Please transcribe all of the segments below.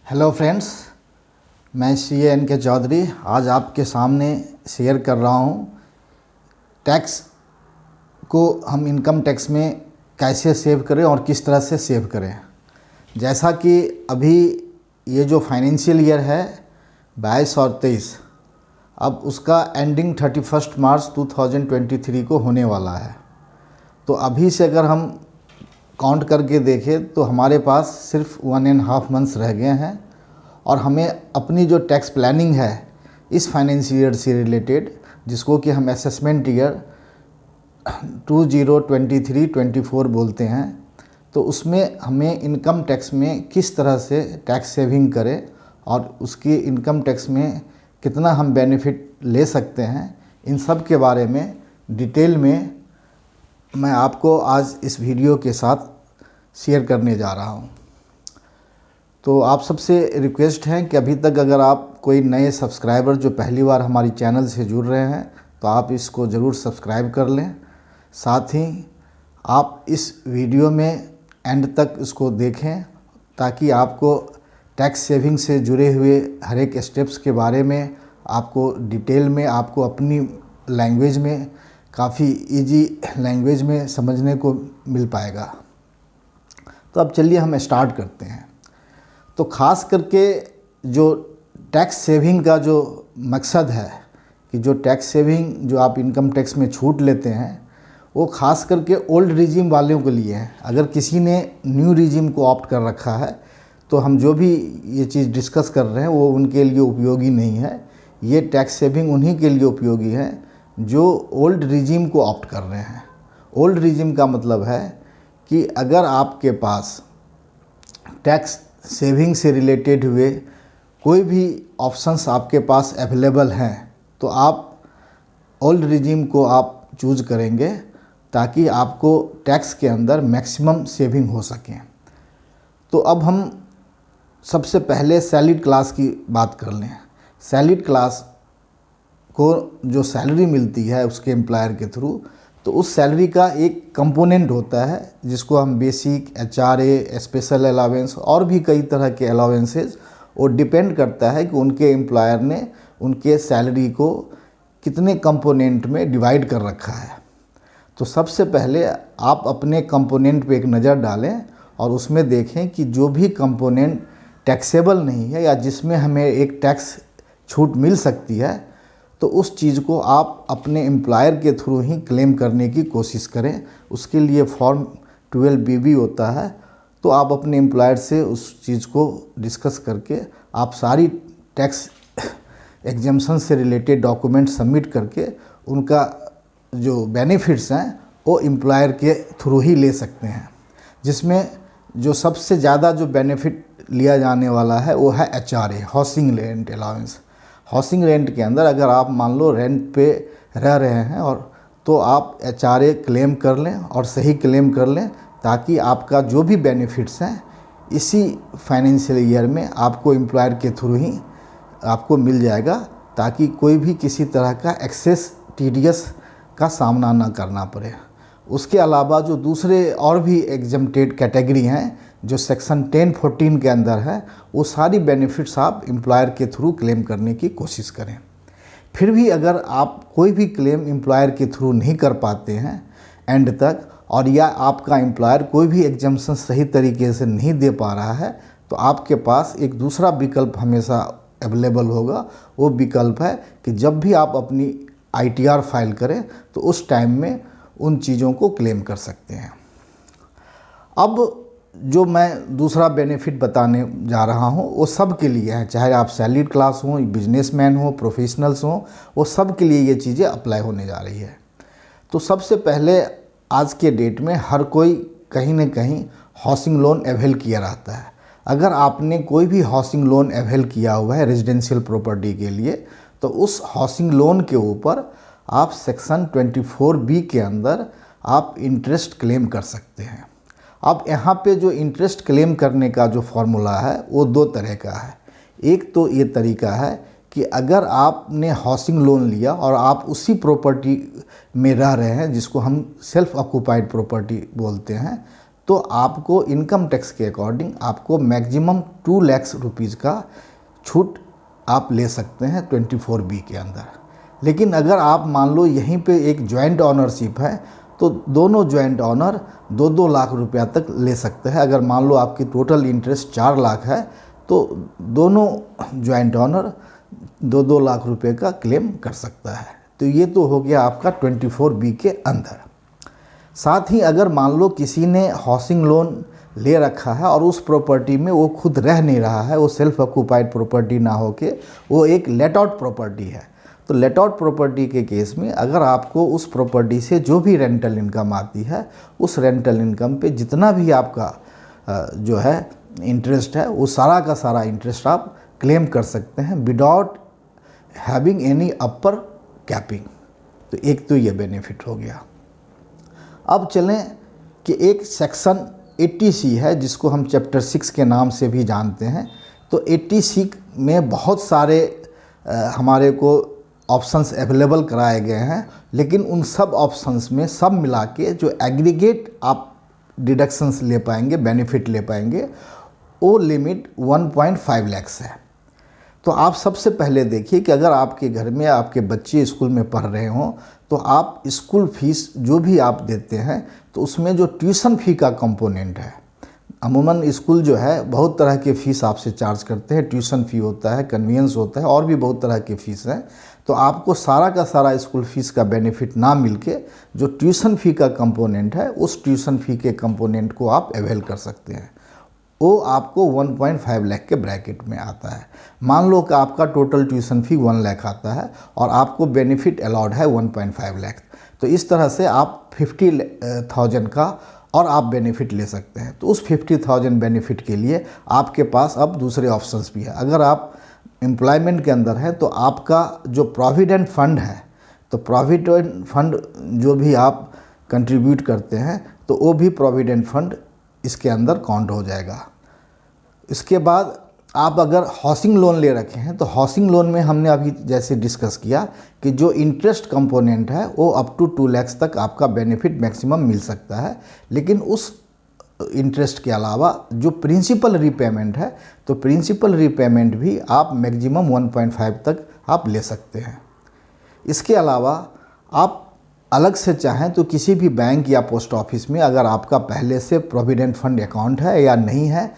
Hello friends, मैं CA Chaudhary आज आपके सामने शेयर कर रहा हूँ टैक्स को हम इनकम टैक्स में कैसे सेव करें और किस तरह से सेव करें। जैसा कि अभी ये जो फाइनेंशियल ईयर है 22 और 23, अब उसका एंडिंग 31 मार्च 2023 को होने वाला है। तो अभी से अगर हम काउंट करके देखें तो हमारे पास सिर्फ 1.5 मंथ्स रह गए हैं और हमें अपनी जो टैक्स प्लानिंग है इस फाइनेंशियल ईयर से रिलेटेड, जिसको कि हम असेसमेंट ईयर 2023-24 बोलते हैं, तो उसमें हमें इनकम टैक्स में किस तरह से टैक्स सेविंग करें और उसकी इनकम टैक्स में कितना हम बेनिफिट ले सकते हैं, इन सब के बारे में डिटेल में मैं आपको आज इस वीडियो के साथ शेयर करने जा रहा हूं। तो आप सबसे रिक्वेस्ट है कि अभी तक अगर आप कोई नए सब्सक्राइबर जो पहली बार हमारी चैनल से जुड़ रहे हैं तो आप इसको ज़रूर सब्सक्राइब कर लें। साथ ही आप इस वीडियो में एंड तक इसको देखें ताकि आपको टैक्स सेविंग से जुड़े हुए हर एक स्टेप्स के बारे में आपको डिटेल में, आपको अपनी लैंग्वेज में, काफ़ी इजी लैंग्वेज में समझने को मिल पाएगा। तो अब चलिए हम स्टार्ट करते हैं। तो ख़ास करके जो टैक्स सेविंग का जो मकसद है कि जो टैक्स सेविंग जो आप इनकम टैक्स में छूट लेते हैं वो ख़ास करके ओल्ड रिजीम वालों के लिए है। अगर किसी ने न्यू रिजीम को ऑप्ट कर रखा है तो हम जो भी ये चीज़ डिस्कस कर रहे हैं वो उनके लिए उपयोगी नहीं है। ये टैक्स सेविंग उन्हीं के लिए उपयोगी है जो ओल्ड रिजीम को ऑप्ट कर रहे हैं। ओल्ड रिजीम का मतलब है कि अगर आपके पास टैक्स सेविंग से रिलेटेड हुए कोई भी ऑप्शंस आपके पास अवेलेबल हैं तो आप ओल्ड रिजीम को आप चूज़ करेंगे ताकि आपको टैक्स के अंदर मैक्सिमम सेविंग हो सके। तो अब हम सबसे पहले सैलरीड क्लास की बात कर लें। सैलरीड क्लास को जो सैलरी मिलती है उसके एम्प्लॉयर के थ्रू, तो उस सैलरी का एक कंपोनेंट होता है जिसको हम बेसिक, HRA, स्पेशल अलावेंस और भी कई तरह के अलावेंसेस, वो डिपेंड करता है कि उनके एम्प्लॉयर ने उनके सैलरी को कितने कंपोनेंट में डिवाइड कर रखा है। तो सबसे पहले आप अपने कंपोनेंट पे एक नज़र डालें और उसमें देखें कि जो भी कंपोनेंट टैक्सेबल नहीं है या जिसमें हमें एक टैक्स छूट मिल सकती है तो उस चीज़ को आप अपने एम्प्लॉयर के थ्रू ही क्लेम करने की कोशिश करें। उसके लिए फॉर्म 12BB होता है, तो आप अपने एम्प्लॉयर से उस चीज़ को डिस्कस करके आप सारी टैक्स एग्जम्पशन से रिलेटेड डॉक्यूमेंट सबमिट करके उनका जो बेनिफिट्स हैं वो एम्प्लॉयर के थ्रू ही ले सकते हैं। जिसमें जो सबसे ज़्यादा जो बेनिफिट लिया जाने वाला है वो है HRA, housing rent allowance. Housing rent के अंदर अगर आप मान लो रेंट पे रह रहे हैं और तो आप HRA क्लेम कर लें और सही क्लेम कर लें ताकि आपका जो भी बेनिफिट्स हैं इसी फाइनेंशियल ईयर में आपको एम्प्लॉयर के थ्रू ही आपको मिल जाएगा, ताकि कोई भी किसी तरह का एक्सेस TDS का सामना ना करना पड़े। उसके अलावा जो दूसरे और भी एग्जम्प्टेड कैटेगरी हैं जो सेक्शन 1014 के अंदर है, वो सारी बेनिफिट्स आप एम्प्लॉयर के थ्रू क्लेम करने की कोशिश करें। फिर भी अगर आप कोई भी क्लेम एम्प्लॉयर के थ्रू नहीं कर पाते हैं एंड तक, और या आपका एम्प्लॉयर कोई भी एग्जम्पशन सही तरीके से नहीं दे पा रहा है, तो आपके पास एक दूसरा विकल्प हमेशा अवेलेबल होगा। वो विकल्प है कि जब भी आप अपनी ITR फाइल करें तो उस टाइम में उन चीज़ों को क्लेम कर सकते हैं। अब जो मैं दूसरा बेनिफिट बताने जा रहा हूँ वो सब के लिए है, चाहे आप सैलरीड क्लास हो, बिजनेसमैन हो, प्रोफेशनल्स हो, वो सब के लिए ये चीज़ें अप्लाई होने जा रही है। तो सबसे पहले आज के डेट में हर कोई कहीं ना कहीं हाउसिंग लोन अवेल किया रहता है। अगर आपने कोई भी हाउसिंग लोन अवेल किया हुआ है रेजिडेंशियल प्रॉपर्टी के लिए, तो उस हाउसिंग लोन के ऊपर आप सेक्शन 24B के अंदर आप इंटरेस्ट क्लेम कर सकते हैं। अब यहाँ पे जो इंटरेस्ट क्लेम करने का जो फॉर्मूला है वो दो तरह का है। एक तो ये तरीका है कि अगर आपने हाउसिंग लोन लिया और आप उसी प्रॉपर्टी में रह रहे हैं जिसको हम सेल्फ ऑक्यूपाइड प्रॉपर्टी बोलते हैं, तो आपको इनकम टैक्स के अकॉर्डिंग आपको मैक्सिमम 2 लाख रुपीज़ का छूट आप ले सकते हैं 24B के अंदर। लेकिन अगर आप मान लो यहीं पे एक जॉइंट ऑनरशिप है तो दोनों जॉइंट ऑनर 2-2 लाख रुपया तक ले सकते हैं। अगर मान लो आपकी टोटल इंटरेस्ट 4 लाख है तो दोनों जॉइंट ऑनर 2-2 लाख रुपए का क्लेम कर सकता है। तो ये तो हो गया आपका 24B के अंदर। साथ ही अगर मान लो किसी ने हाउसिंग लोन ले रखा है और उस प्रॉपर्टी में वो खुद रह नहीं रहा है, वो सेल्फ ऑक्यूपाइड प्रॉपर्टी ना होके वो एक लेट आउट प्रॉपर्टी है, तो लेट आउट प्रॉपर्टी के केस में अगर आपको उस प्रॉपर्टी से जो भी रेंटल इनकम आती है उस रेंटल इनकम पे जितना भी आपका जो है इंटरेस्ट है वो सारा का सारा इंटरेस्ट आप क्लेम कर सकते हैं विदाउट हैविंग एनी अपर कैपिंग। तो एक तो ये बेनिफिट हो गया। अब चलें कि एक सेक्शन 80C है जिसको हम चैप्टर 6 के नाम से भी जानते हैं। तो 80C में बहुत सारे हमारे को ऑप्शंस अवेलेबल कराए गए हैं, लेकिन उन सब ऑप्शंस में सब मिला के जो एग्रीगेट आप डिडक्शंस ले पाएंगे, बेनिफिट ले पाएंगे, वो लिमिट 1.5 लाख है। तो आप सबसे पहले देखिए कि अगर आपके घर में आपके बच्चे स्कूल में पढ़ रहे हों तो आप स्कूल फीस जो भी आप देते हैं तो उसमें जो ट्यूशन फ़ी का कंपोनेंट है, अमूमन स्कूल जो है बहुत तरह के फ़ीस आपसे चार्ज करते हैं, ट्यूशन फ़ी होता है, कन्वीनियंस होता है और भी बहुत तरह के फ़ीस हैं। तो आपको सारा का सारा स्कूल फीस का बेनिफिट ना मिलके जो ट्यूशन फ़ी का कंपोनेंट है उस ट्यूशन फ़ी के कंपोनेंट को आप अवेल कर सकते हैं। वो आपको 1.5 लाख के ब्रैकेट में आता है। मान लो कि आपका टोटल ट्यूशन फ़ी 1 लाख आता है और आपको बेनिफिट अलाउड है 1.5 लाख, तो इस तरह से आप 50,000 का और आप बेनिफिट ले सकते हैं। तो उस 50,000 बेनिफिट के लिए आपके पास अब दूसरे ऑप्शंस भी है। अगर आप एम्प्लॉयमेंट के अंदर है तो आपका जो प्रोविडेंट फंड है, तो प्रोविडेंट फंड जो भी आप कंट्रीब्यूट करते हैं तो वो भी प्रोविडेंट फंड इसके अंदर काउंट हो जाएगा। इसके बाद आप अगर हाउसिंग लोन ले रखे हैं तो हाउसिंग लोन में हमने अभी जैसे डिस्कस किया कि जो इंटरेस्ट कंपोनेंट है वो अप टू 2 लाख तक आपका बेनिफिट मैक्सिमम मिल सकता है। लेकिन उस इंटरेस्ट के अलावा जो प्रिंसिपल रीपेमेंट है तो प्रिंसिपल रीपेमेंट भी आप मैक्सिमम 1.5 तक आप ले सकते हैं। इसके अलावा आप अलग से चाहें तो किसी भी बैंक या पोस्ट ऑफिस में अगर आपका पहले से प्रोविडेंट फंड अकाउंट है या नहीं है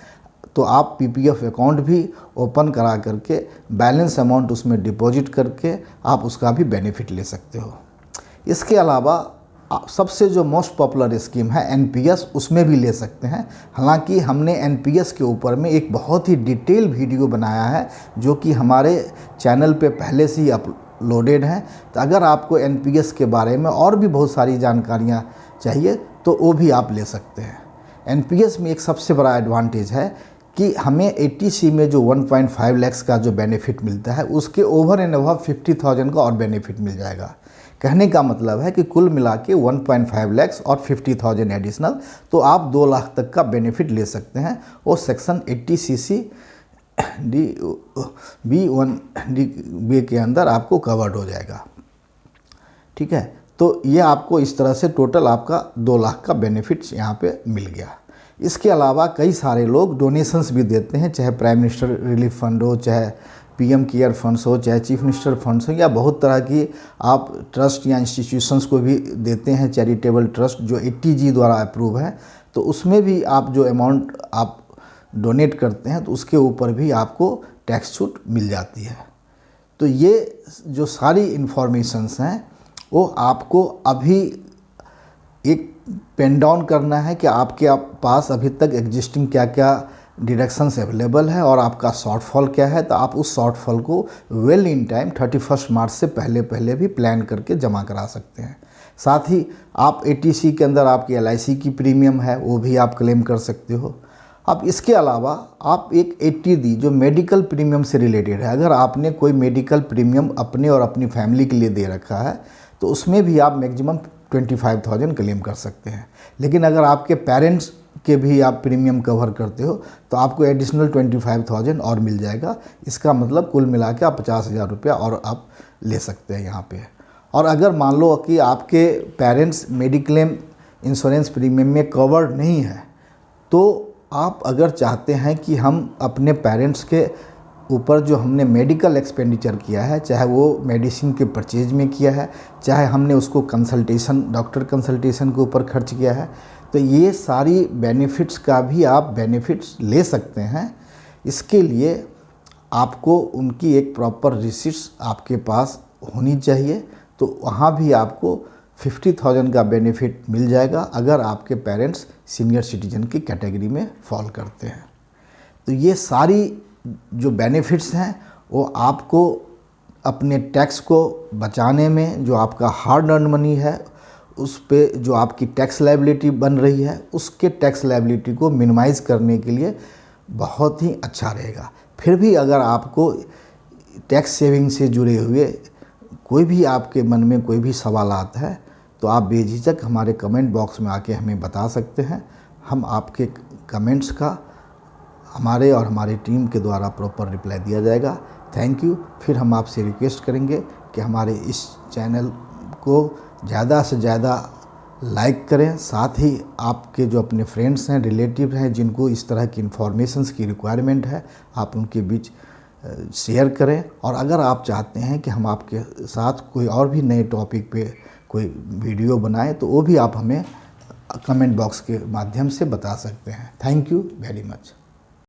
तो आप पीपीएफ अकाउंट भी ओपन करा करके बैलेंस अमाउंट उसमें डिपॉजिट करके आप उसका भी बेनिफिट ले सकते हो। इसके अलावा सबसे जो मोस्ट पॉपुलर स्कीम है एनपीएस, उसमें भी ले सकते हैं। हालांकि हमने एनपीएस के ऊपर में एक बहुत ही डिटेल वीडियो बनाया है जो कि हमारे चैनल पे पहले से ही अपलोडेड है। तो अगर आपको एनपीएस के बारे में और भी बहुत सारी जानकारियाँ चाहिए तो वो भी आप ले सकते हैं। एनपीएस में एक सबसे बड़ा एडवांटेज है कि हमें 80C में जो 1.5 लाख का जो बेनिफिट मिलता है उसके ओवर एंड अबव 50,000 का और बेनिफिट मिल जाएगा। कहने का मतलब है कि कुल मिला के 1.5 लाख और 50,000 एडिशनल, तो आप 2 लाख तक का बेनिफिट ले सकते हैं। और सेक्शन 80CC B1D के अंदर आपको कवर्ड हो जाएगा। ठीक है, तो ये आपको इस तरह से टोटल आपका 2 लाख का बेनिफिट्स यहाँ पे मिल गया। इसके अलावा कई सारे लोग डोनेशंस भी देते हैं, चाहे प्राइम मिनिस्टर रिलीफ फंड हो, चाहे पीएम केयर फंड्स हो, चाहे चीफ मिनिस्टर फंड्स हो, या बहुत तरह की आप ट्रस्ट या इंस्टीट्यूशंस को भी देते हैं, चैरिटेबल ट्रस्ट जो 80G द्वारा अप्रूव है। तो उसमें भी आप जो अमाउंट आप डोनेट करते हैं तो उसके ऊपर भी आपको टैक्स छूट मिल जाती है। तो ये जो सारी इन्फॉर्मेशंस हैं वो आपको अभी एक पेन डाउन करना है कि आपके पास अभी तक एग्जिस्टिंग क्या क्या डिडक्शंस अवेलेबल है और आपका शॉर्टफॉल क्या है। तो आप उस शॉर्टफॉल को वेल इन टाइम 31 मार्च से पहले भी प्लान करके जमा करा सकते हैं। साथ ही आप 80C के अंदर आपकी LIC की प्रीमियम है वो भी आप क्लेम कर सकते हो। अब इसके अलावा आप एक 80D जो मेडिकल प्रीमियम से रिलेटेड है, अगर आपने कोई मेडिकल प्रीमियम अपने और अपनी फैमिली के लिए दे रखा है तो उसमें भी आप मैक्सिमम 25,000 क्लेम कर सकते हैं। लेकिन अगर आपके पेरेंट्स के भी आप प्रीमियम कवर करते हो तो आपको एडिशनल 25,000 और मिल जाएगा। इसका मतलब कुल मिला के आप 50,000 रुपया और आप ले सकते हैं यहाँ पे। और अगर मान लो कि आपके पेरेंट्स मेडिक्लेम इंश्योरेंस प्रीमियम में कवर्ड नहीं है तो आप अगर चाहते हैं कि हम अपने पेरेंट्स के ऊपर जो हमने मेडिकल एक्सपेंडिचर किया है, चाहे वो मेडिसिन के परचेज में किया है, चाहे हमने उसको कंसल्टेशन, डॉक्टर कंसल्टेशन के ऊपर खर्च किया है, तो ये सारी बेनिफिट्स का भी आप बेनिफिट्स ले सकते हैं। इसके लिए आपको उनकी एक प्रॉपर रिसिप्ट्स आपके पास होनी चाहिए, तो वहाँ भी आपको 50,000 का बेनिफिट मिल जाएगा अगर आपके पेरेंट्स सीनियर सिटीजन की कैटेगरी में फॉल करते हैं। तो ये सारी जो बेनिफिट्स हैं वो आपको अपने टैक्स को बचाने में, जो आपका हार्ड अर्न मनी है उस पे जो आपकी टैक्स लायबिलिटी बन रही है, उसके टैक्स लायबिलिटी को मिनिमाइज़ करने के लिए बहुत ही अच्छा रहेगा। फिर भी अगर आपको टैक्स सेविंग से जुड़े हुए कोई भी आपके मन में कोई भी सवालात है तो आप बेझिझक हमारे कमेंट बॉक्स में आके हमें बता सकते हैं। हम आपके कमेंट्स का हमारे और हमारी टीम के द्वारा प्रॉपर रिप्लाई दिया जाएगा। Thank you. फिर हम आपसे रिक्वेस्ट करेंगे कि हमारे इस चैनल को ज़्यादा से ज़्यादा लाइक करें, साथ ही आपके जो अपने फ्रेंड्स हैं, रिलेटिव हैं, जिनको इस तरह की इन्फॉर्मेशंस की रिक्वायरमेंट है, आप उनके बीच शेयर करें। और अगर आप चाहते हैं कि हम आपके साथ कोई और भी नए टॉपिक पे कोई वीडियो बनाएं तो वो भी आप हमें कमेंट बॉक्स के माध्यम से बता सकते हैं। Thank you very much.